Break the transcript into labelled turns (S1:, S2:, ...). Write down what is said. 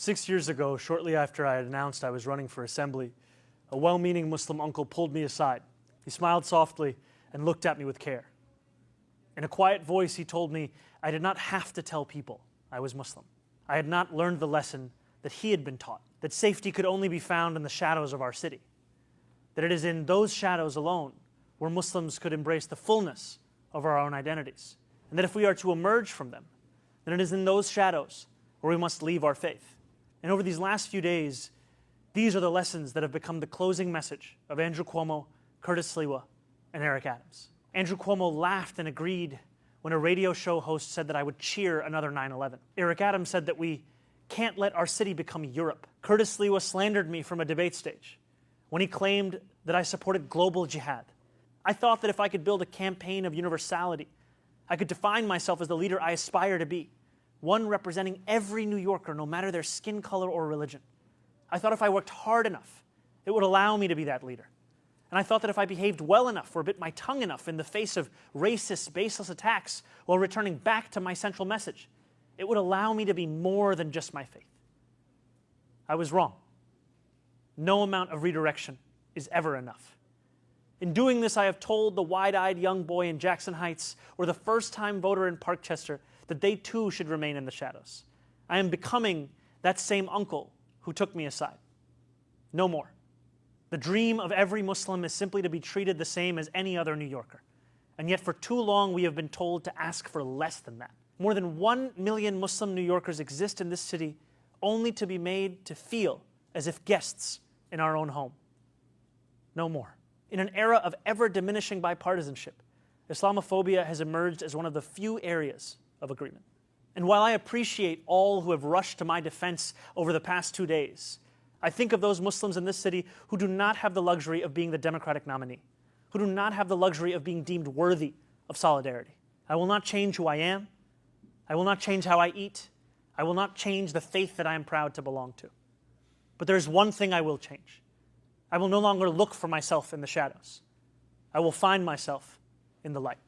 S1: 6 years ago, shortly after I had announced I was running for assembly, a well-meaning Muslim uncle pulled me aside. He smiled softly and looked at me with care. In a quiet voice, he told me I did not have to tell people I was Muslim. I had not learned the lesson that he had been taught, that safety could only be found in the shadows of our city, that it is in those shadows alone where Muslims could embrace the fullness of our own identities, and that if we are to emerge from them, then it is in those shadows where we must leave our faith. And over these last few days, these are the lessons that have become the closing message of Andrew Cuomo, Curtis Sliwa, and Eric Adams. Andrew Cuomo laughed and agreed when a radio show host said that I would cheer another 9/11. Eric Adams said that we can't let our city become Europe. Curtis Sliwa slandered me from a debate stage when he claimed that I supported global jihad. I thought that if I could build a campaign of universality, I could define myself as the leader I aspire to be, one representing every New Yorker, no matter their skin color or religion. I thought if I worked hard enough, it would allow me to be that leader. And I thought that if I behaved well enough or bit my tongue enough in the face of racist, baseless attacks while returning back to my central message, it would allow me to be more than just my faith. I was wrong. No amount of redirection is ever enough. In doing this, I have told the wide-eyed young boy in Jackson Heights or the first-time voter in Parkchester that they too should remain in the shadows. I am becoming that same uncle who took me aside. No more. The dream of every Muslim is simply to be treated the same as any other New Yorker. And yet for too long we have been told to ask for less than that. More than 1 million Muslim New Yorkers exist in this city only to be made to feel as if guests in our own home. No more. In an era of ever-diminishing bipartisanship, Islamophobia has emerged as one of the few areas of agreement. And while I appreciate all who have rushed to my defense over the past 2 days, I think of those Muslims in this city who do not have the luxury of being the Democratic nominee, who do not have the luxury of being deemed worthy of solidarity. I will not change who I am. I will not change how I eat. I will not change the faith that I am proud to belong to. But there is one thing I will change. I will no longer look for myself in the shadows. I will find myself in the light.